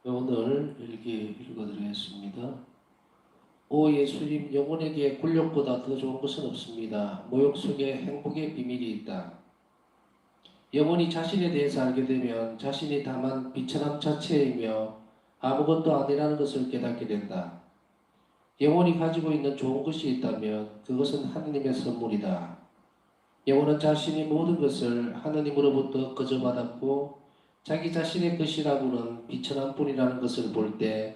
오늘 일기 읽어드리겠습니다. 오 예수님, 영혼에게 굴욕보다 더 좋은 것은 없습니다. 모욕 속에 행복의 비밀이 있다. 영혼이 자신에 대해서 알게 되면 자신이 다만 비천함 자체이며 아무것도 아니라는 것을 깨닫게 된다. 영혼이 가지고 있는 좋은 것이 있다면 그것은 하느님의 선물이다. 영혼은 자신이 모든 것을 하느님으로부터 거저받았고 자기 자신의 것이라고는 비천함뿐이라는 것을 볼 때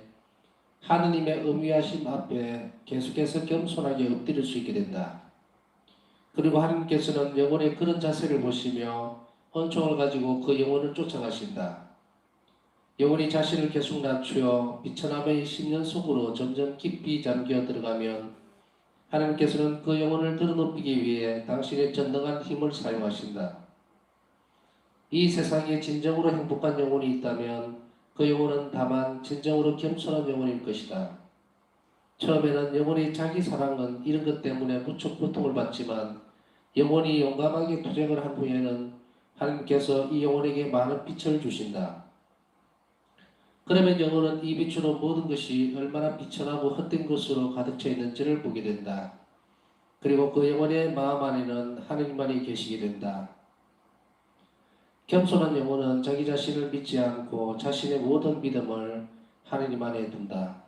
하느님의 엄위하심 앞에 계속해서 겸손하게 엎드릴 수 있게 된다. 그리고 하느님께서는 영혼의 그런 자세를 보시며恩寵을 가지고 그 영혼을 쫓아가신다. 영혼이 자신을 계속 낮추어 비천함의 심년 속으로 점점 깊이 잠겨 들어가면 하나님께서는 그 영혼을 들어눕히기 위해 당신의 전능한 힘을 사용하신다. 이 세상에 진정으로 행복한 영혼이 있다면 그 영혼은 다만 진정으로 겸손한 영혼일 것이다. 처음에는 영혼이 자기 사랑은 이런 것 때문에 무척 고통을 받지만 영혼이 용감하게 투쟁을 한 후에는 하나님께서 이 영혼에게 많은 빛을 주신다. 그러면 영혼은 이 빛으로 모든 것이 얼마나 비천하고 헛된 것으로 가득 차 있는지를 보게 된다. 그리고 그 영혼의 마음 안에는 하느님만이 계시게 된다. 겸손한 영혼은 자기 자신을 믿지 않고 자신의 모든 믿음을 하느님 안에 둔다.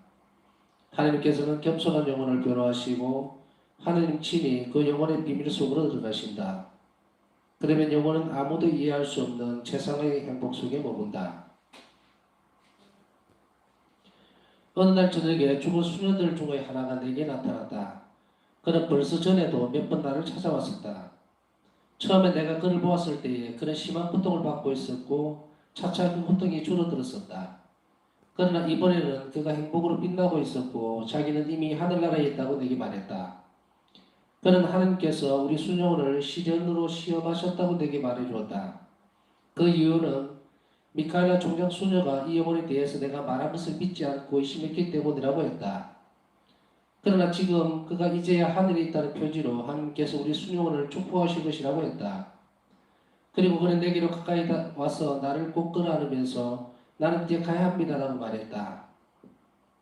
하느님께서는 겸손한 영혼을 변호하시고 하느님 친히 그 영혼의 비밀 속으로 들어가신다. 그러면 영혼은 아무도 이해할 수 없는 최상의 행복 속에 머문다. 어느 날 저녁에 죽은 수녀들 중에 하나가 내게 나타났다. 그는 벌써 전에도 몇 번 나를 찾아왔었다. 처음에 내가 그를 보았을 때에 그는 심한 고통을 받고 있었고 차차 그 고통이 줄어들었었다. 그러나 이번에는 그가 행복으로 빛나고 있었고 자기는 이미 하늘나라에 있다고 내게 말했다. 그는 하나님께서 우리 수녀를 시련으로 시험하셨다고 내게 말해주었다. 그 이유는 미카엘라 총장 수녀가 이 영혼에 대해서 내가 말한 것을 믿지 않고 의심했기 때문이라고 했다. 그러나 지금 그가 이제야 하늘에 있다는 표지로 하나님께서 우리 수녀를 축복하실 것이라고 했다. 그리고 그는 내게로 가까이 와서 나를 꼭 끌어안으면서 나는 이제 가야 합니다라고 말했다.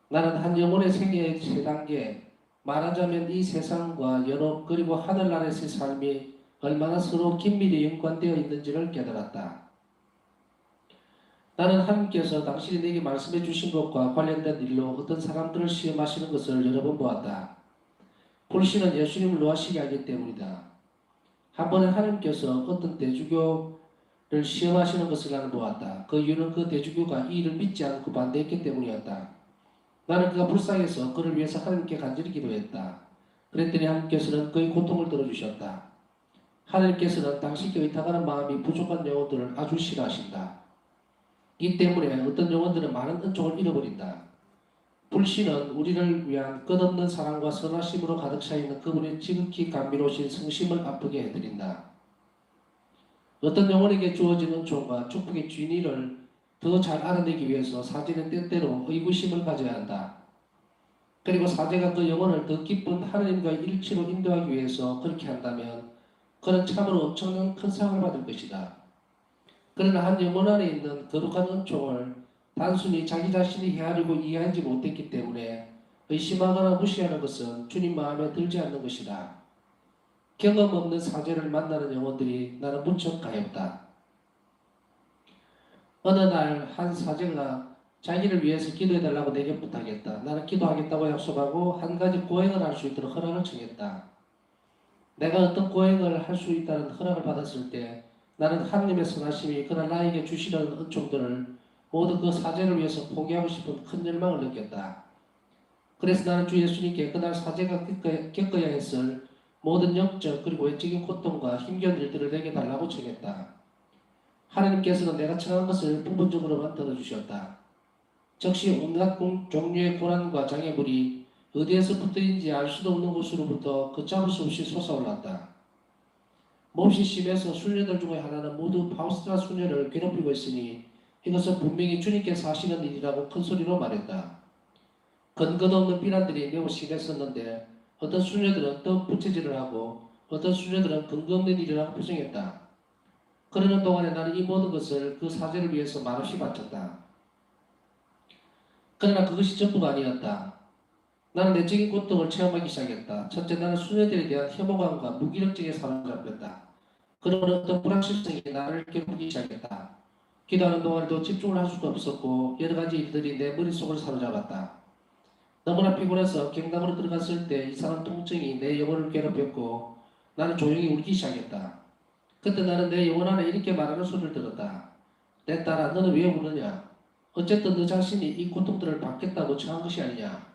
나는 한 영혼의 생애의 세 단계, 말하자면 이 세상과 연옥 그리고 하늘나라에서의 삶이 얼마나 서로 긴밀히 연관되어 있는지를 깨달았다. 나는 하나님께서 당신이 내게 말씀해 주신 것과 관련된 일로 어떤 사람들을 시험하시는 것을 여러 번 보았다. 불신은 예수님을 노하시게 하기 때문이다. 한 번은 하나님께서 어떤 대주교를 시험하시는 것을 나는 보았다. 그 이유는 그 대주교가 이 일을 믿지 않고 반대했기 때문이었다. 나는 그가 불쌍해서 그를 위해서 하나님께 간절히 기도했다. 그랬더니 하나님께서는 그의 고통을 들어주셨다. 하나님께서는 당신께 의탁하는 마음이 부족한 영혼들을 아주 싫어하신다. 이 때문에 어떤 영혼들은 많은 은총을 잃어버린다. 불신은 우리를 위한 끝없는 사랑과 선하심으로 가득 차 있는 그분의 지극히 감미로우신 성심을 아프게 해드린다. 어떤 영혼에게 주어진 은총과 축복의 진리를 더 잘 알아내기 위해서 사제는 때때로 의구심을 가져야 한다. 그리고 사제가 그 영혼을 더 깊은 하나님과의 일치로 인도하기 위해서 그렇게 한다면 그는 참으로 엄청난 큰 상을 받을 것이다. 그러나 한 영혼 안에 있는 거룩한 은총을 단순히 자기 자신이 헤아리고 이해하지 못했기 때문에 의심하거나 무시하는 것은 주님 마음에 들지 않는 것이다. 경험 없는 사제를 만나는 영혼들이 나는 무척 가엾다. 어느 날 한 사제가 자기를 위해서 기도해달라고 내게 부탁했다. 나는 기도하겠다고 약속하고 한 가지 고행을 할 수 있도록 허락을 청했다. 내가 어떤 고행을 할 수 있다는 허락을 받았을 때 나는 하나님의 선하심이 그날 나에게 주시는 은총들을 모두 그 사제를 위해서 포기하고 싶은 큰 열망을 느꼈다. 그래서 나는 주 예수님께 그날 사제가 겪어야 했을 모든 영적 그리고 외적인 고통과 힘겨운 일들을 내게 달라고 청했다. 하나님께서는 내가 청한 것을 부분적으로만 들어주셨다. 즉시 온갖 종류의 고난과 장애물이 어디에서부터인지 알 수도 없는 곳으로부터 걷잡을 수 없이 솟아올랐다. 몹시 심해서 수녀들 중에 하나는 모두 파우스트라 수녀를 괴롭히고 있으니 이것은 분명히 주님께서 하시는 일이라고 큰 소리로 말했다. 근거 없는 비난들이 매우 심했었는데 어떤 수녀들은 더 부채질을 하고 어떤 수녀들은 근거 없는 일이라고 표정했다. 그러는 동안에 나는 이 모든 것을 그 사제를 위해서 말없이 바쳤다. 그러나 그것이 전부가 아니었다. 나는 내적인 고통을 체험하기 시작했다. 첫째, 나는 수녀들에 대한 혐오감과 무기력증에 사로잡혔다. 그런 어떤 불확실성이 나를 괴롭히기 시작했다. 기도하는 동안에도 집중을 할 수가 없었고 여러 가지 일들이 내 머릿속을 사로잡았다. 너무나 피곤해서 경당으로 들어갔을 때 이상한 통증이 내 영혼을 괴롭혔고 나는 조용히 울기 시작했다. 그때 나는 내 영혼 안에 이렇게 말하는 소리를 들었다. 내 딸아, 너는 왜 우느냐? 어쨌든 너 자신이 이 고통들을 받겠다고 처한 것이 아니냐?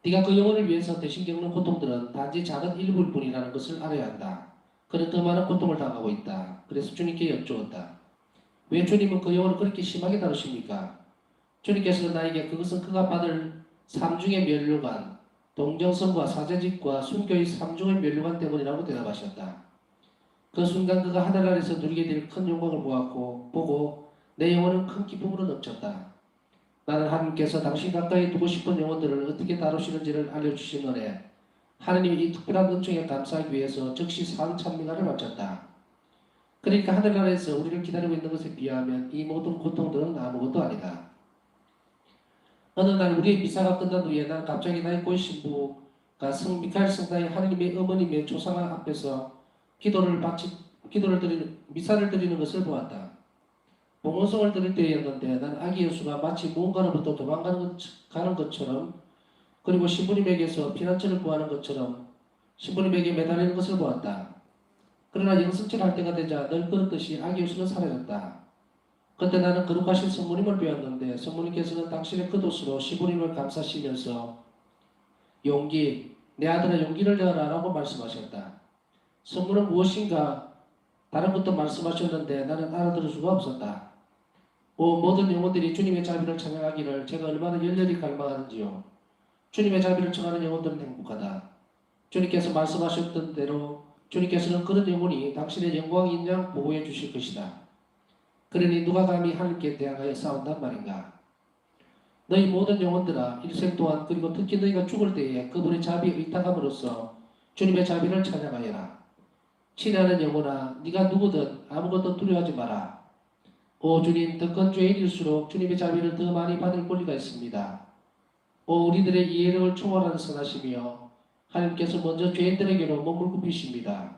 네가 그 영혼을 위해서 대신 겪는 고통들은 단지 작은 일부일 뿐이라는 것을 알아야 한다. 그는 더 많은 고통을 당하고 있다. 그래서 주님께 여쭈었다. 왜 주님은 그 영혼을 그렇게 심하게 다루십니까? 주님께서는 나에게 그것은 그가 받을 삼중의 면류관, 동정성과 사제직과 순교의 삼중의 면류관 때문이라고 대답하셨다. 그 순간 그가 하늘 아래서 누리게 될 큰 영광을 보고 내 영혼은 큰 기쁨으로 넘쳤다. 나는 하나님께서 당신 가까이 두고 싶은 영혼들을 어떻게 다루시는지를 알려주신 은혜, 하나님이 이 특별한 은총에 감사하기 위해서 즉시 산찬미가를 바쳤다. 그러니까 하늘나라에서 우리를 기다리고 있는 것에 비하면 이 모든 고통들은 아무것도 아니다. 어느 날 우리의 미사가 끝난 후에 난 갑자기 나의 고위 신부가 성 미카엘 성당의 하느님의 어머님의 조상아 앞에서 기도를 드리는 미사를 드리는 것을 보았다. 봉헌성을 드릴 때였는데 난 아기 예수가 마치 무언가로부터 가는 것처럼 그리고 신부님에게서 피난처를 구하는 것처럼 신부님에게 매달리는 것을 보았다. 그러나 영성질 할 때가 되자 늘 그렇듯이 아기 예수는 사라졌다. 그때 나는 거룩하신 성모님을 배웠는데 성모님께서는 당신의 겉옷으로 신부님을 감싸시면서 내 아들아 용기를 내어라 라고 말씀하셨다. 성모는 무엇인가 다른 것도 말씀하셨는데 나는 알아들을 수가 없었다. 모든 영혼들이 주님의 자비를 찬양하기를 제가 얼마나 열렬히 갈망하는지요. 주님의 자비를 청하는 영혼들은 행복하다. 주님께서 말씀하셨던 대로 주님께서는 그런 영혼이 당신의 영광 인양 보호해 주실 것이다. 그러니 누가 감히 하나님께 대항하여 싸운단 말인가? 너희 모든 영혼들아 일생 동안 그리고 특히 너희가 죽을 때에 그분의 자비에 의탁함으로써 주님의 자비를 찬양하여라. 친애하는 영혼아 네가 누구든 아무것도 두려워하지 마라. 오 주님, 더 큰 죄인일수록 주님의 자비를 더 많이 받을 권리가 있습니다. 오 우리들의 이해력을 초월하는 선하시며 하나님께서 먼저 죄인들에게로 몸을 굽히십니다.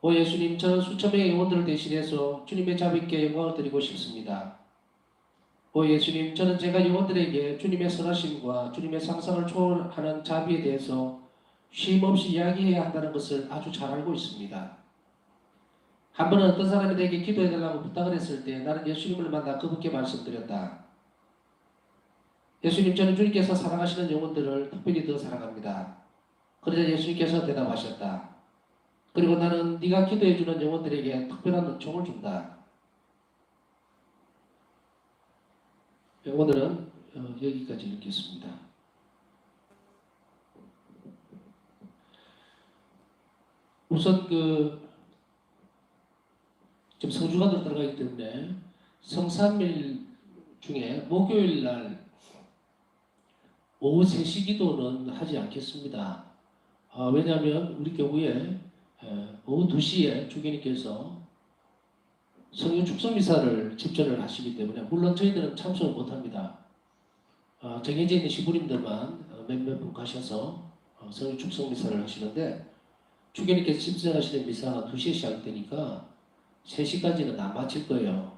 오 예수님, 저는 수천 명의 영혼들을 대신해서 주님의 자비께 영광을 드리고 싶습니다. 오 예수님, 저는 제가 영혼들에게 주님의 선하심과 주님의 상상을 초월하는 자비에 대해서 쉼없이 이야기해야 한다는 것을 아주 잘 알고 있습니다. 한 번은 어떤 사람이 내게 기도해달라고 부탁을 했을 때 나는 예수님을 만나 그분께 말씀드렸다. 예수님, 저는 주님께서 사랑하시는 영혼들을 특별히 더 사랑합니다. 그러자 예수님께서 대답하셨다. 그리고 나는 네가 기도해주는 영혼들에게 특별한 은총을 준다. 오늘은 여기까지 읽겠습니다. 우선 지금 성주가 들어가기 때문에 성삼일 중에 목요일 날 오후 3시 기도는 하지 않겠습니다. 왜냐하면 우리 교구에 오후 2시에 주교님께서 성령 축성 미사를 집전을 하시기 때문에 물론 저희들은 참석을 못합니다. 정해져 있는 시부님들만 몇몇 분 가셔서 성령 축성 미사를 하시는데 주교님께서 집전하시는 미사가 2시에 시작되니까 3시까지는 안 마칠 거예요.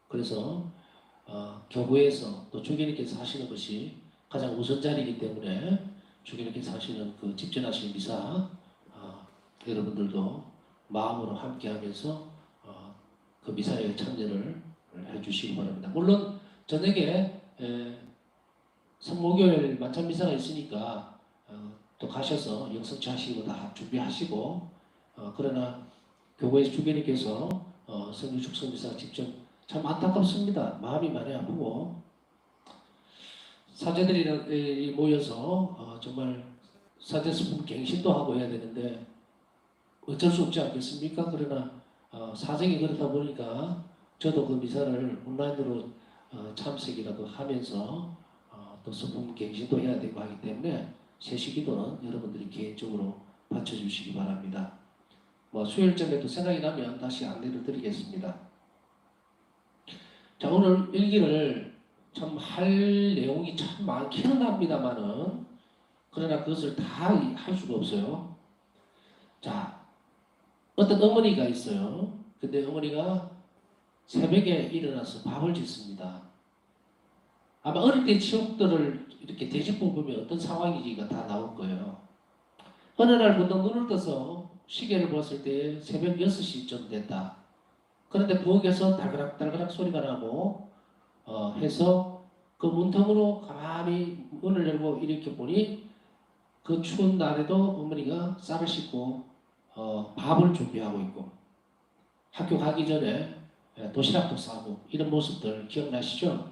그래서 교구에서 또 주교님께서 하시는 것이 가장 우선 자리이기 때문에 주교님께서 하시는 그 집전하시는 미사 여러분들도 마음으로 함께하면서 그 미사에 참여를 해주시기 바랍니다. 물론 저녁에 성목요일 만찬 미사가 있으니까 또 가셔서 영성치 하시고 다 준비하시고 그러나 교회에서 주교님께서 성령 축성 미사 직접 참 안타깝습니다. 마음이 많이 아프고 사제들이 모여서 정말 사제스품 갱신도 하고 해야 되는데 어쩔 수 없지 않겠습니까? 그러나 사정이 그렇다 보니까 저도 그 미사를 온라인으로 참석이라도 하면서 또 스품 갱신도 해야 되고 하기 때문에 세시기도는 여러분들이 개인적으로 받쳐주시기 바랍니다. 수요일쯤에 또 생각이 나면 다시 안내를 드리겠습니다. 자, 오늘 일기를 참 할 내용이 참 많기는 합니다만은 그러나 그것을 다 할 수가 없어요. 자, 어떤 어머니가 있어요. 근데 어머니가 새벽에 일어나서 밥을 짓습니다. 아마 어릴 때 추억들을 이렇게 되짚어 보면 어떤 상황인지가 다 나올 거예요. 어느 날 문득 눈을 떠서 시계를 봤을 때 새벽 6시쯤 됐다. 그런데 부엌에서 달그락달그락 소리가 나고 해서 그 문턱으로 가만히 문을 열고 이렇게 보니 그 추운 날에도 어머니가 쌀을 씻고 밥을 준비하고 있고 학교 가기 전에 도시락도 싸고 이런 모습들 기억나시죠?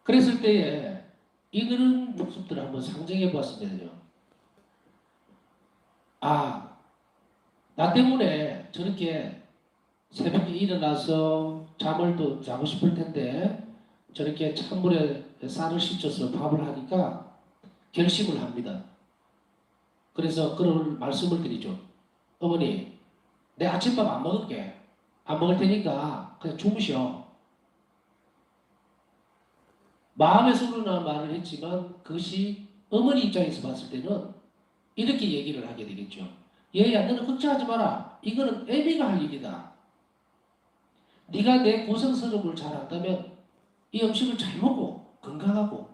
그랬을 때에 이런 모습들을 한번 상정해 보았으면요. 아, 나 때문에 저렇게 새벽에 일어나서 잠을 또 자고 싶을 텐데 저렇게 찬물에 쌀을 씻어서 밥을 하니까 결심을 합니다. 그래서 그런 말씀을 드리죠. 어머니, 내 아침밥 안 먹을게. 안 먹을 테니까 그냥 주무셔. 마음에서로나 말을 했지만 그것이 어머니 입장에서 봤을 때는 이렇게 얘기를 하게 되겠죠. 얘야, 너는 걱정하지 마라. 이거는 애미가 할 일이다. 네가 내 고생스러움을 잘 안다면 이 음식을 잘 먹고 건강하고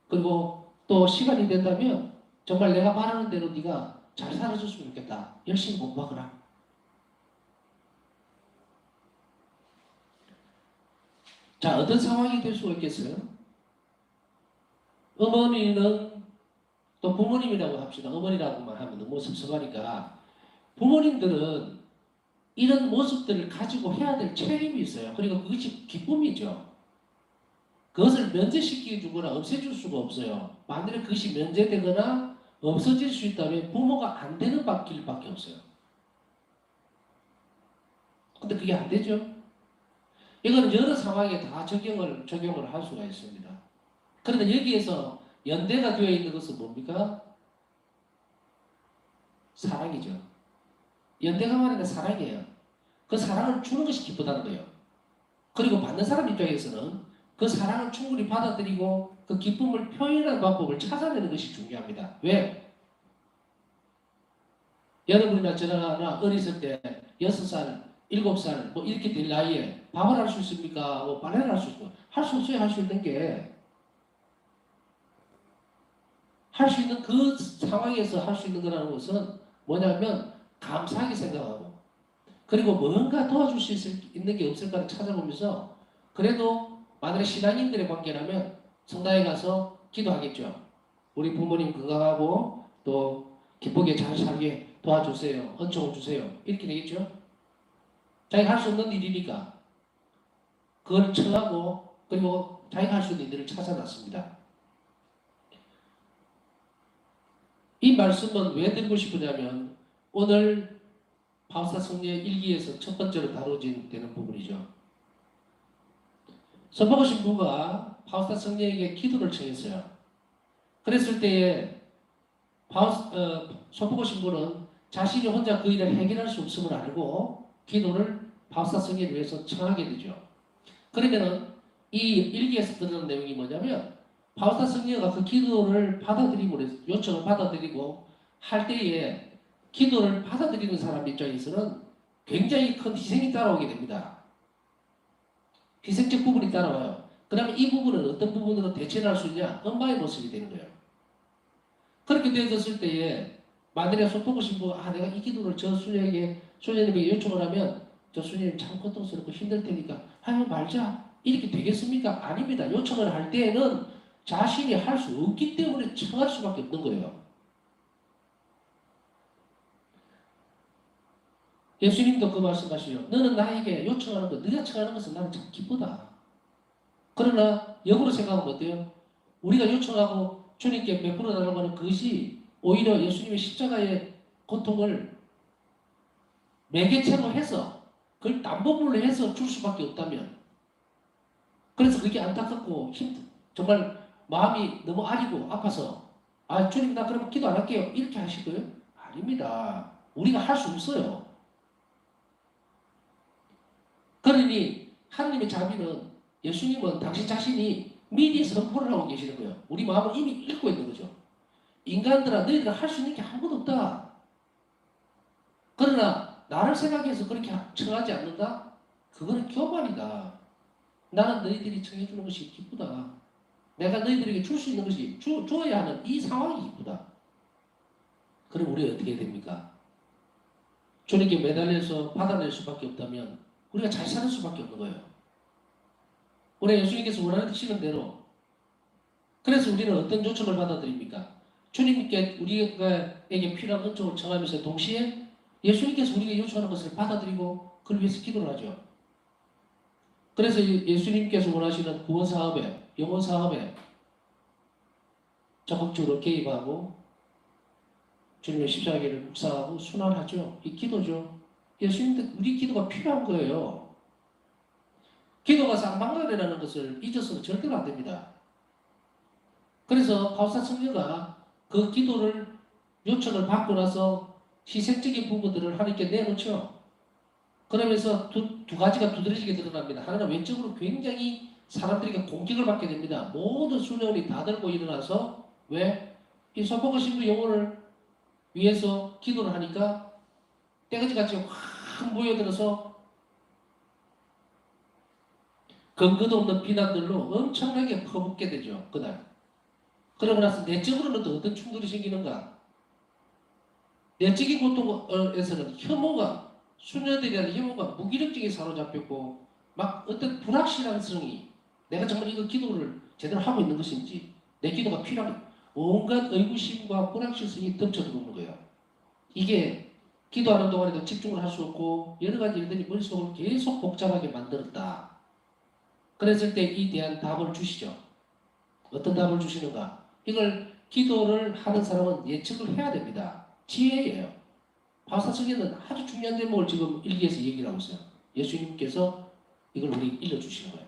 그리고 또 시간이 된다면 정말 내가 말하는 대로 네가 잘 살아줬으면 좋겠다. 열심히 공부하거라. 자, 어떤 상황이 될 수가 있겠어요? 어머니는 또 부모님이라고 합시다. 어머니라고만 하면 너무 섭섭하니까 부모님들은 이런 모습들을 가지고 해야 될 책임이 있어요. 그리고 그것이 기쁨이죠. 그것을 면제시켜주거나 없애줄 수가 없어요. 만약에 그것이 면제되거나 없어질 수 있다면 부모가 안 되는 길밖에 없어요. 근데 그게 안 되죠. 이거는 여러 상황에 다 적용을 할 수가 있습니다. 그런데 여기에서 연대가 되어 있는 것은 뭡니까? 사랑이죠. 연대가 말하는 건 사랑이에요. 그 사랑을 주는 것이 기쁘다는 거예요. 그리고 받는 사람 입장에서는 그 사랑을 충분히 받아들이고 그 기쁨을 표현하는 방법을 찾아내는 것이 중요합니다. 왜? 여러분이나 저나 어렸을 때 6살, 7살 뭐 이렇게 될 나이에 밥을 할 수 있습니까? 뭐 빨래를 할 수 있습니까? 할 수 없어요. 할 수 있는 게 할 수 있는 그 상황에서 할 수 있는 거라는 것은 뭐냐면 감사하게 생각하고 그리고 뭔가 도와줄 수 있는 게 없을까를 찾아보면서 그래도 만약에 신앙인들의 관계라면 성당에 가서 기도하겠죠. 우리 부모님 건강하고 또 기쁘게 잘 살게 도와주세요. 은총을 주세요. 이렇게 되겠죠. 자기가 할 수 없는 일이니까 그걸 청하고 그리고 자기가 할 수 있는 일을 찾아놨습니다. 이 말씀은 왜 드리고 싶으냐면 오늘 바울사 성령의 일기에서 첫 번째로 다뤄진 되는 부분이죠. 선포고 신부가 바울사 성령에게 기도를 청했어요. 그랬을 때에 선포고 신부는 자신이 혼자 그 일을 해결할 수 없음을 알고 기도를 바울사 성령을 위해서 청하게 되죠. 그러면은 이 일기에서 드러난 내용이 뭐냐면 바울사 성령가 그 기도를 받아들임으로 요청을 받아들이고 할 때에 기도를 받아들이는 사람 입장에서는 굉장히 큰 희생이 따라오게 됩니다. 희생적 부분이 따라와요. 그러면 이 부분은 어떤 부분으로 대체를 할 수 있냐? 엄마의 모습이 되는 거예요. 그렇게 되어졌을 때에 만약에 손보고 싶고 내가 이 기도를 저 수녀님에게 요청을 하면 저 수녀님 참 고통스럽고 힘들 테니까 하면 말자 이렇게 되겠습니까? 아닙니다. 요청을 할 때에는 자신이 할 수 없기 때문에 청할 수밖에 없는 거예요. 예수님도 그 말씀하시죠. 너는 나에게 요청하는 것, 네가 청하는 것은 나는 참 기쁘다. 그러나 역으로 생각하면 어때요? 우리가 요청하고 주님께 베풀어 달라고 하는 그것이 오히려 예수님의 십자가의 고통을 매개체로 해서 그걸 담보물로 해서 줄 수밖에 없다면 그래서 그게 안타깝고 정말 마음이 너무 아리고 아파서 주님 나 그러면 기도 안 할게요. 이렇게 하실 거예요? 아닙니다. 우리가 할 수 없어요. 그러니 하나님의 자비는 예수님은 당신 자신이 미리 선포를 하고 계시는 거예요. 우리 마음을 이미 읽고 있는 거죠. 인간들아 너희들은 할 수 있는 게 아무것도 없다. 그러나 나를 생각해서 그렇게 청하지 않는다? 그거는 교만이다. 나는 너희들이 청해주는 것이 기쁘다. 내가 너희들에게 줄 수 있는 것이 줘야 하는 이 상황이 기쁘다. 그럼 우리 어떻게 됩니까? 주님께 매달려서 받아낼 수밖에 없다면 우리가 잘 사는 수밖에 없는 거예요. 우리 예수님께서 원하시는 대로. 그래서 우리는 어떤 요청을 받아들입니까? 주님께 우리에게 필요한 은총을 청하면서 동시에 예수님께서 우리가 요청하는 것을 받아들이고 그걸 위해서 기도를 하죠. 그래서 예수님께서 원하시는 구원 사업에, 영혼 사업에 적극적으로 개입하고 주님의 십자가를 묵상하고 순환하죠. 이 기도죠. 예수님도 우리 기도가 필요한 거예요. 기도가 쌍방울이라는 것을 잊어서는 절대로 안 됩니다. 그래서 바울사 성녀가 그 기도를 요청을 받고 나서 희생적인 부분들을 하나님께 내놓죠. 그러면서 두 가지가 두드러지게 드러납니다. 하나는 외적으로 굉장히 사람들에게 공격을 받게 됩니다. 모든 수련이 다 들고 일어나서 왜? 이 소포가 신부 영혼을 위해서 기도를 하니까 떼거지같이 확 모여들어서 근거도 없는 비난들로 엄청나게 퍼붓게 되죠. 그날. 그러고 나서 내적으로는 또 어떤 충돌이 생기는가? 내적인 고통에서는 혐오가, 수녀들이라는 혐오가 무기력적인 사로잡혔고 막 어떤 불확실성이 내가 정말 이거 기도를 제대로 하고 있는 것인지 내 기도가 필요한 온갖 의구심과 불확실성이 덮쳐들어오는 거예요. 이게 기도하는 동안에도 집중을 할 수 없고 여러 가지 일들이 머릿속을 계속 복잡하게 만들었다. 그랬을 때 이 대한 답을 주시죠. 어떤 답을 주시는가? 이걸 기도를 하는 사람은 예측을 해야 됩니다. 지혜예요. 바울사서기에는 아주 중요한 대목을 지금 일기에서 얘기를 하고 있어요. 예수님께서 이걸 우리 일러주시는 거예요.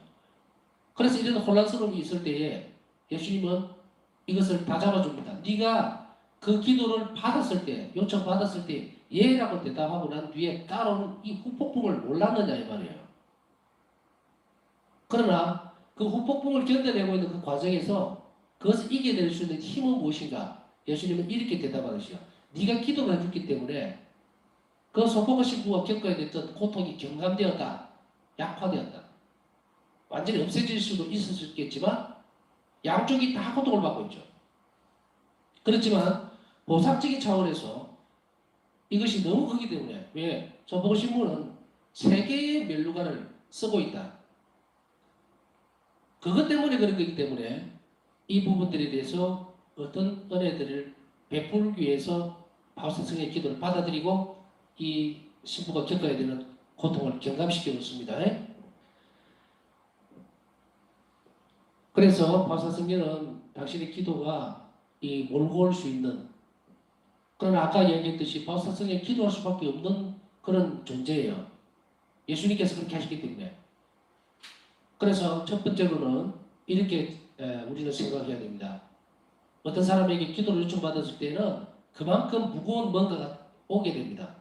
그래서 이런 혼란스러움이 있을 때에 예수님은 이것을 다 잡아줍니다. 네가 그 기도를 받았을 때, 요청 받았을 때 예라고 대답하고 난 뒤에 따라오는 이 후폭풍을 몰랐느냐 이 말이에요. 그러나 그 후폭풍을 견뎌내고 있는 그 과정에서 그것을 이겨낼 수 있는 힘은 무엇인가? 예수님은 이렇게 대답하시죠. 네가 기도를 해줬기 때문에 그 소포가 신부가 겪어야 됐던 고통이 경감되었다. 약화되었다. 완전히 없어질 수도 있었겠지만 양쪽이 다 고통을 받고 있죠. 그렇지만 보상적인 차원에서 이것이 너무 크기 때문에 왜? 소포가 신부는 세 개의 멸류관을 쓰고 있다. 그것 때문에 그런 거기 때문에 이 부분들에 대해서 어떤 은혜들을 베풀기 위해서 바울사성의 기도를 받아들이고 이 신부가 겪어야 되는 고통을 경감시켜 놓습니다. 그래서 바울사성녀는 당신의 기도가 이 몰고 올 수 있는 그러나 아까 얘기했듯이 바울사성녀는 기도할 수밖에 없는 그런 존재예요. 예수님께서 그렇게 하셨기 때문에. 그래서 첫 번째로는 이렇게 우리는 생각해야 됩니다. 어떤 사람에게 기도를 요청받았을 때는 그만큼 무거운 뭔가가 오게 됩니다.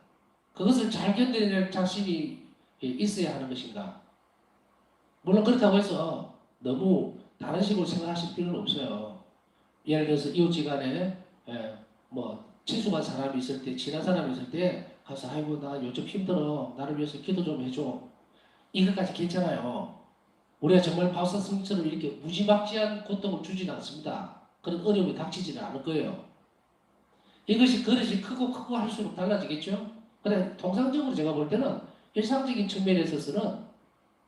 그것을 잘 견뎌낼 자신이 있어야 하는 것인가? 물론 그렇다고 해서 너무 다른 식으로 생각하실 필요는 없어요. 예를 들어서 이웃지간에 뭐 친숙한 사람이 있을 때, 친한 사람이 있을 때 가서 아이고 나 요즘 힘들어. 나를 위해서 기도 좀 해줘. 이것까지 괜찮아요. 우리가 정말 바울사 성처럼 이렇게 무지막지한 고통을 주지는 않습니다. 그런 어려움이 닥치지는 않을 거예요. 이것이 그릇이 크고 크고 할수록 달라지겠죠? 그래 통상적으로 제가 볼 때는 일상적인 측면에 있어서는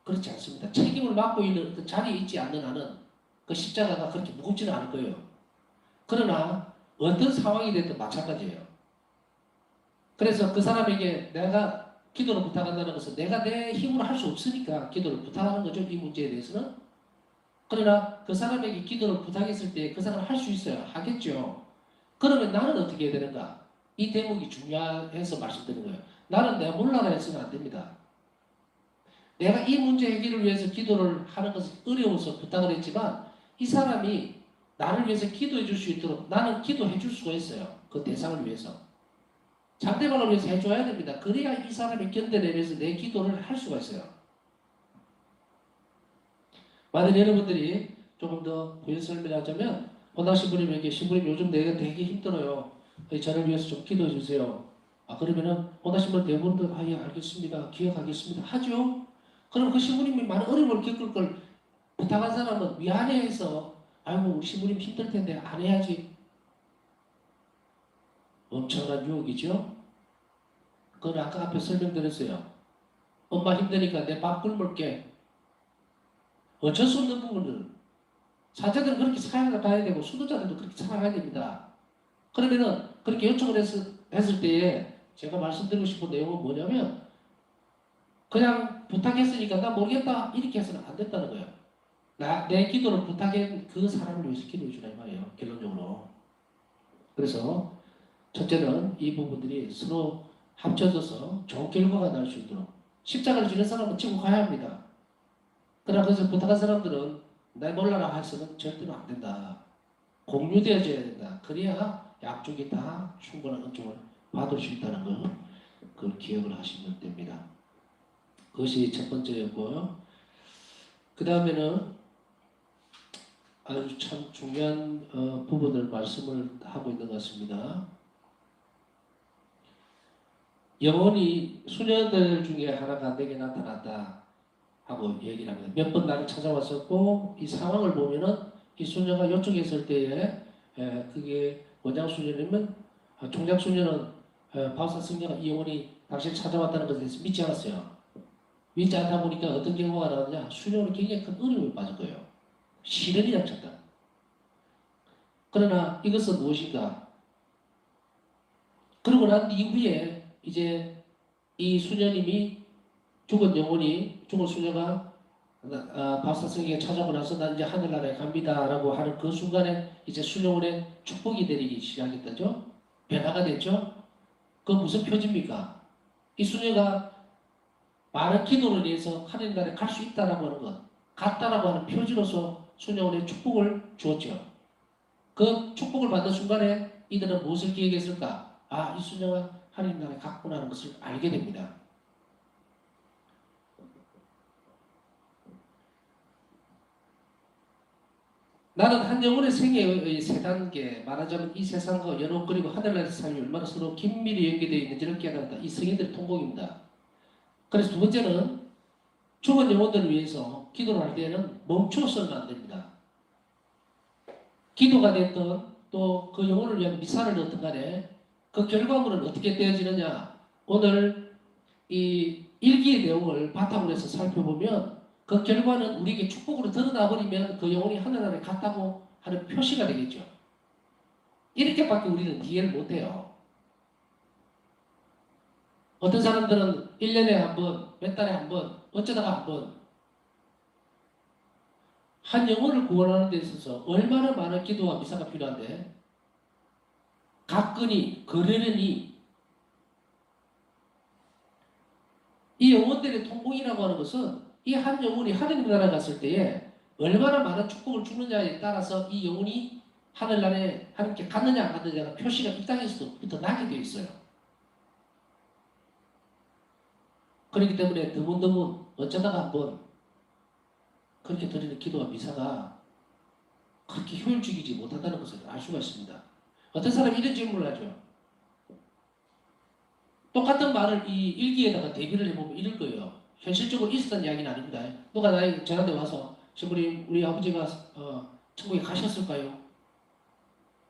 그렇지 않습니다. 책임을 맡고 있는 그 자리에 있지 않는 한은 그 십자가가 그렇게 무겁지는 않을 거예요. 그러나 어떤 상황이 됐든 마찬가지예요. 그래서 그 사람에게 내가 기도를 부탁한다는 것은 내가 내 힘으로 할 수 없으니까 기도를 부탁하는 거죠. 이 문제에 대해서는. 그러나 그 사람에게 기도를 부탁했을 때 그 사람은 할 수 있어요. 하겠죠. 그러면 나는 어떻게 해야 되는가? 이 대목이 중요해서 말씀드리는 거예요. 나는 내가 몰라라 해서는 안 됩니다. 내가 이 문제 해결을 위해서 기도를 하는 것은 어려워서 부탁을 했지만 이 사람이 나를 위해서 기도해 줄 수 있도록 나는 기도해 줄 수가 있어요. 그 대상을 위해서. 상대방을 위해서 해줘야 됩니다. 그래야 이 사람이 견뎌내면서 내 기도를 할 수가 있어요. 만약 여러분들이 조금 더 부연 설명하자면 본당 신부님에게 신부님 요즘 내가 되게 힘들어요. 저를 위해서 좀 기도해 주세요. 그러면은 본당 신부님 대부분도 예, 알겠습니다. 기억하겠습니다. 하죠. 그럼 그 신부님이 많은 어려움을 겪을 걸 부탁한 사람은 미안해해서 아이고 우리 신부님 힘들 텐데 안 해야지. 엄청난 유혹이죠. 그건 아까 앞에 설명드렸어요. 엄마 힘드니까 내 밥 굶을게. 어쩔 수 없는 부분을 사자들은 그렇게 살아가야 되고 수도자들도 그렇게 살아가야 됩니다. 그러면은 그렇게 요청을 했을 때에 제가 말씀드리고 싶은 내용은 뭐냐면 그냥 부탁했으니까 나 모르겠다 이렇게 해서는 안 됐다는 거예요. 내 기도를 부탁한 그 사람을 위해서 기도해 주라 이 말이에요. 결론적으로. 그래서 첫째는 이 부분들이 서로 합쳐져서 좋은 결과가 날 수 있도록 십자가를 지는 사람은 지고 가야 합니다. 그러나 그래서 부탁한 사람들은 내 몰라라 해서는 절대로 안 된다. 공유되어져야 된다. 그래야 양쪽이 다 충분한 은총을 받을 수 있다는 거, 그걸 기억을 하시면 됩니다. 그것이 첫 번째였고요. 그 다음에는 아주 참 중요한 부분을 말씀을 하고 있는 것 같습니다. 영혼이 수녀들 중에 하나가 내게 나타났다 하고 얘기를 합니다. 몇 번 나를 찾아왔었고 이 상황을 보면은 이 수녀가 이쪽에 있을 때에 그게 원장 수녀라면 총장 수녀는 바우사 승려가 이 영혼이 당신 찾아왔다는 것에 대해서 믿지 않았어요. 믿지 않다 보니까 어떤 결과가 나왔냐? 수녀는 굉장히 큰 어려움에 빠질 거예요. 시련이 닥쳤다. 그러나 이것은 무엇인가? 그러고 난 이후에 이제 이 수녀님이 죽은 수녀가 바사성에게 찾아오고 나서 난 이제 하늘나라에 갑니다라고 하는 그 순간에 이제 수녀원의 축복이 내리기 시작했다죠. 변화가 됐죠. 그 무슨 표지입니까? 이 수녀가 많은 기도를 위해서 하늘나라에 갈 수 있다라고 하는 것, 갔다라고 하는 표지로서 수녀원의 축복을 주었죠. 그 축복을 받는 순간에 이들은 무엇을 기억했을까? 이 수녀가 하늘나라에 갔구나 하는 것을 알게 됩니다. 나는 한 영혼의 생애의 세 단계, 말하자면 이 세상과 연옥 그리고 하늘나라에서 삶이 얼마나 서로 긴밀히 연계되어 있는지를 깨닫는다. 이 성인들의 통곡입니다. 그래서 두 번째는 죽은 영혼들을 위해서 기도를 할 때는 멈추어서는 안 됩니다. 기도가 됐던 또 그 영혼을 위한 미사를 넣든 간에 그 결과물은 어떻게 되어지느냐. 오늘 이 일기의 내용을 바탕으로 해서 살펴보면 그 결과는 우리에게 축복으로 드러나버리면 그 영혼이 하늘나라에 갔다고 하는 표시가 되겠죠. 이렇게밖에 우리는 이해를 못해요. 어떤 사람들은 1년에 한 번, 몇 달에 한 번, 어쩌다가 한 번, 한 영혼을 구원하는 데 있어서 얼마나 많은 기도와 미사가 필요한데, 가끔이, 거르느니, 이 영혼들의 통공이라고 하는 것은 이 한 영혼이 하늘 나라에 갔을 때에 얼마나 많은 축복을 주느냐에 따라서 이 영혼이 하늘나라에 하나님께 갔느냐 안 갔느냐가 표시가 이 땅에서부터 나게 되어 있어요. 그렇기 때문에 드문드문 어쩌다가 한번 그렇게 드리는 기도와 미사가 그렇게 효율적이지 못하다는 것을 알 수가 있습니다. 어떤 사람이 이런 질문을 하죠. 똑같은 말을 이 일기에다가 대비를 해보면 이럴 거예요. 현실적으로 있었던 이야기는 아닙니다. 누가 저한테 와서 신부님 우리 아버지가 천국에 가셨을까요?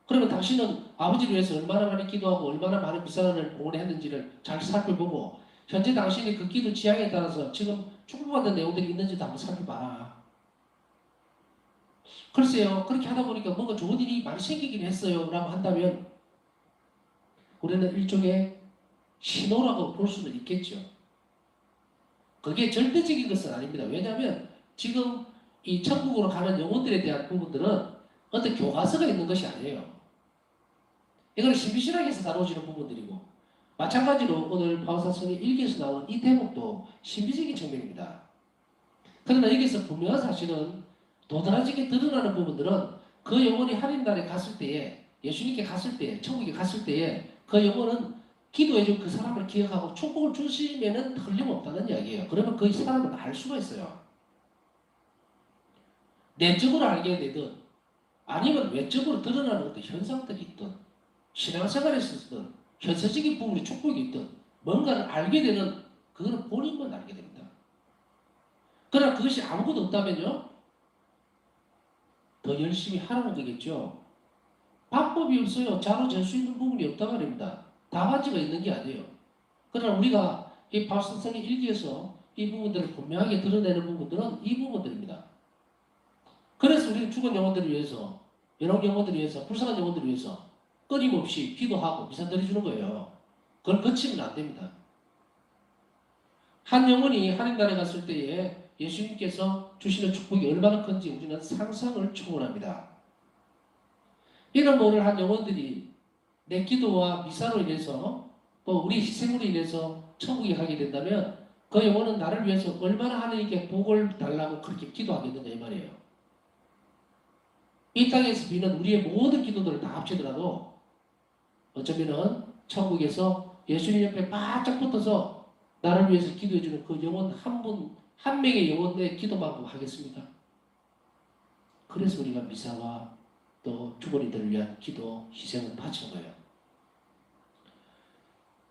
그러면 당신은 아버지를 위해서 얼마나 많이 기도하고 얼마나 많은 비상을 봉헌했는지를 잘 살펴보고 현재 당신이 그 기도 취향에 따라서 지금 축복받은 내용들이 있는지도 한번 살펴봐라. 글쎄요. 그렇게 하다 보니까 뭔가 좋은 일이 많이 생기긴 했어요. 라고 한다면 우리는 일종의 신호라고 볼 수는 있겠죠. 그게 절대적인 것은 아닙니다. 왜냐하면 지금 이 천국으로 가는 영혼들에 대한 부분들은 어떤 교과서가 있는 것이 아니에요. 이걸 신비신학에서 다뤄지는 부분들이고 마찬가지로 오늘 바오사성의 일기에서 나오는 이 대목도 신비적인 측면입니다. 그러나 여기서 분명한 사실은 도드라지게 드러나는 부분들은 그 영혼이 하늘나라에 갔을 때에 예수님께 갔을 때에 천국에 갔을 때에 그 영혼은 기도해준 그 사람을 기억하고 축복을 주시면은 틀림없다는 이야기예요. 그러면 그 사람은 알 수가 있어요. 내적으로 알게 되든 아니면 외적으로 드러나는 어떤 현상들이 있든 신앙생활에서든 현세적인 부분의 축복이 있든 뭔가를 알게 되는 그거는 본인만 알게 됩니다. 그러나 그것이 아무것도 없다면요 더 열심히 하라는 거겠죠. 방법이 없어요. 자로 잴 수 있는 부분이 없다 말입니다. 다 가지가 있는 게 아니에요. 그러나 우리가 이 박선생의 일기에서 이 부분들을 분명하게 드러내는 부분들은 이 부분들입니다. 그래서 우리는 죽은 영혼들을 위해서, 연옥 영혼들을 위해서, 불쌍한 영혼들을 위해서 끊임없이 기도하고 미사 드려주는 거예요. 그걸 거치면 안 됩니다. 한 영혼이 하나님 나라에 갔을 때에 예수님께서 주시는 축복이 얼마나 큰지 우리는 상상을 초월합니다. 이런 모를 한 영혼들이 내 기도와 미사로 인해서 또 우리 희생으로 인해서 천국에 가게 된다면 그 영혼은 나를 위해서 얼마나 하나님께 복을 달라고 그렇게 기도하겠느냐 이 말이에요. 이 땅에서 비는 우리의 모든 기도들을 다 합치더라도 어쩌면은 천국에서 예수님 옆에 바짝 붙어서 나를 위해서 기도해주는 그 영혼 한 분, 한 명의 영혼의 기도만큼 하겠습니다. 그래서 우리가 미사와 또 죽은 이들을 위한 기도, 희생을 바치는 거예요.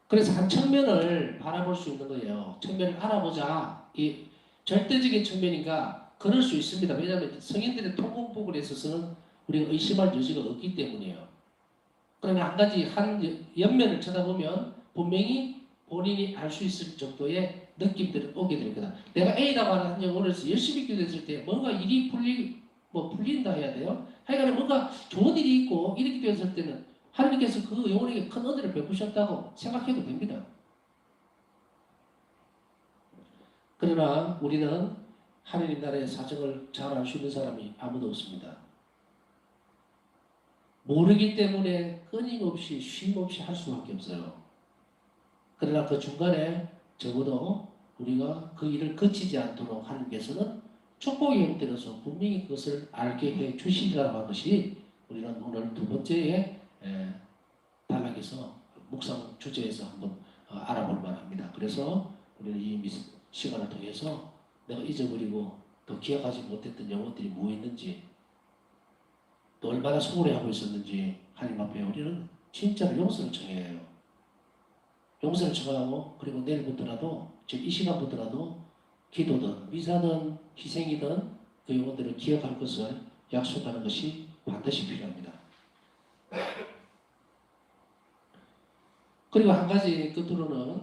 그래서 한 측면을 바라볼 수 있는 거예요. 측면을 알아보자. 이 절대적인 측면인가? 그럴 수 있습니다. 왜냐하면 성인들의 통공 부분에 있어서는 우리가 의심할 여지가 없기 때문이에요. 그러나 한 가지 한 옆면을 쳐다보면 분명히 본인이 알 수 있을 정도의 느낌들이 오게 될 거다. 내가 A라고 하는 한 영혼에서 열심히 기도했을 때 뭔가 일이 풀린다 해야 돼요. 하여간에 뭔가 좋은 일이 있고 이렇게 기도했을 때는 하나님께서 그 영혼에게 큰 은혜를 베푸셨다고 생각해도 됩니다. 그러나 우리는 하나님 나라의 사정을 잘 알 수 있는 사람이 아무도 없습니다. 모르기 때문에 끊임없이 쉼없이 할 수밖에 없어요. 그러나 그 중간에 적어도 우리가 그 일을 거치지 않도록 하나님께서는 축복의 형태로서 분명히 그것을 알게 해 주시리라고 하는 것이 우리는 오늘 두 번째의 단락에서 묵상 주제에서 한번 알아볼 만합니다. 그래서 우리는 이 시간을 통해서 내가 잊어버리고 또 기억하지 못했던 영혼들이 무엇있는지 또 얼마나 소홀히 하고 있었는지 하나님 앞에 우리는 진짜로 용서를 청해야 해요. 용서를 청하고 그리고 내일부터라도 즉 이 시간부터라도 기도든 미사든 희생이든 그 영혼들을 기억할 것을 약속하는 것이 반드시 필요합니다. 그리고 한 가지 끝으로는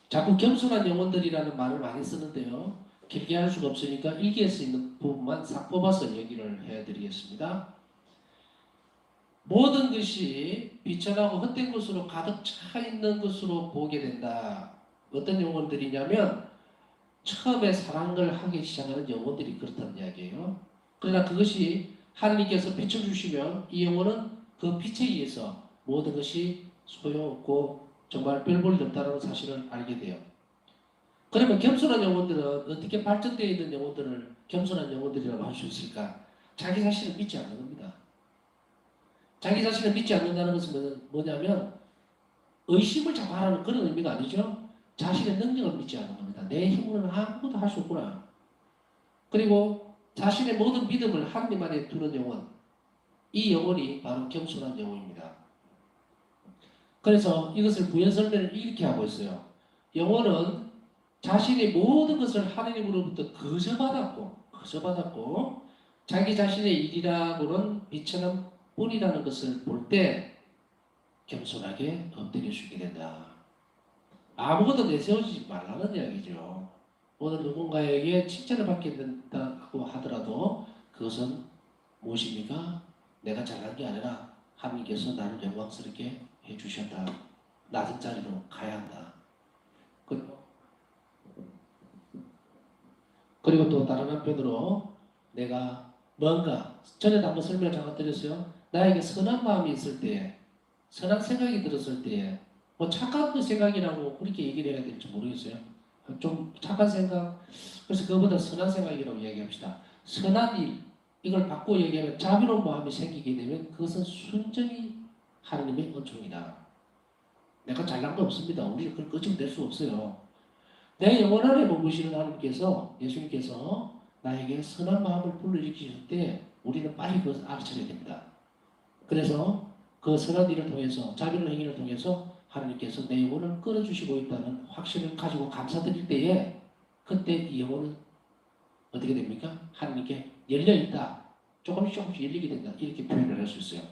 자꾸 겸손한 영혼들이라는 말을 많이 쓰는데요. 길게 할 수가 없으니까 일기에 쓰이는 부분만 싹 뽑아서 얘기를 해드리겠습니다. 모든 것이 비천하고 헛된 것으로 가득 차 있는 것으로 보게 된다. 어떤 영혼들이냐면 처음에 사랑을 하기 시작하는 영혼들이 그렇다는 이야기예요. 그러나 그것이 하나님께서 빛을 주시면 이 영혼은 그 빛에 의해서 모든 것이 소용없고 정말 별 볼일 없다는 사실을 알게 돼요. 그러면 겸손한 영혼들은 어떻게 발전되어 있는 영혼들을 겸손한 영혼들이라고 할 수 있을까? 자기 자신을 믿지 않는 겁니다. 자기 자신을 믿지 않는다는 것은 뭐냐면 의심을 자꾸 하라는 그런 의미가 아니죠. 자신의 능력을 믿지 않는 겁니다. 내 힘으로는 아무것도 할 수 없구나. 그리고 자신의 모든 믿음을 하나님 안에 두는 영혼, 이 영혼이 바로 겸손한 영혼입니다. 그래서 이것을 부연 설명을 이렇게 하고 있어요. 영혼은 자신의 모든 것을 하나님으로부터 거저받았고 자기 자신의 일이라고는 비천한 뿐이라는 것을 볼 때 겸손하게 엎드려 주게 된다. 아무것도 내세우지 말라는 이야기죠. 오늘 누군가에게 칭찬을 받게 된다고 하더라도 그것은 무엇입니까? 내가 잘난 게 아니라 하나님께서 나를 영광스럽게 해주셨다. 낮은 자리로 가야 한다. 그리고 또 다른 한편으로 내가 뭔가 전에도 한번 설명을 잠깐 드렸어요. 나에게 선한 마음이 있을 때에 선한 생각이 들었을 때에 뭐 착한 그 생각이라고 그렇게 얘기를 해야 될지 모르겠어요. 좀 착한 생각 그래서 그거보다 선한 생각이라고 얘기합시다. 선한 일 이걸 바꾸어 얘기하면 자비로운 마음이 생기게 되면 그것은 순전히 하나님의 은총이다. 내가 잘난 거 없습니다. 우리는 그걸 끄집어낼 수 없어요. 내 영혼 안에 머무시는 하나님께서 예수님께서 나에게 선한 마음을 불러일으키실 때 우리는 빨리 그것을 알아차려야 됩니다. 그래서 그 선한 일을 통해서 자비로운 행위를 통해서 하나님께서 내 영혼을 끌어주시고 있다는 확신을 가지고 감사드릴 때에 그때 이 영혼은 어떻게 됩니까? 하나님께 열려있다. 조금씩 열리게 된다. 이렇게 표현을 할 수 있어요.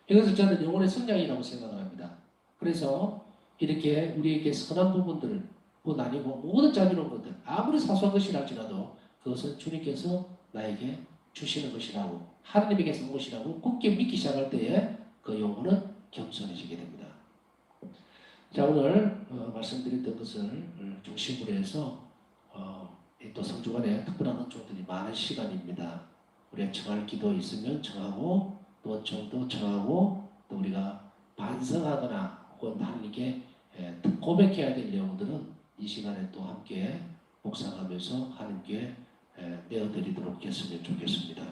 이것을 저는 영혼의 성장이라고 생각을 합니다. 그래서 이렇게 우리에게 선한 부분들을 나뉘고 모든 자비로운 것들 아무리 사소한 것이랄지라도 그것은 주님께서 나에게 주시는 것이라고 하나님에게서 온 것이라고 굳게 믿기 시작할 때에 그 영혼은 겸손해지게 됩니다. 자, 오늘 말씀드렸던 것을 중심으로 해서 또 성주간에 특별한 은총들이 많은 시간입니다. 우리가 청할 기도 있으면 청하고 또 은총도 청하고 또 우리가 반성하거나 혹은 하나님께 고백해야 될 내용들은 이 시간에 또 함께 묵상하면서 하나님께 내어드리도록 했으면 좋겠습니다.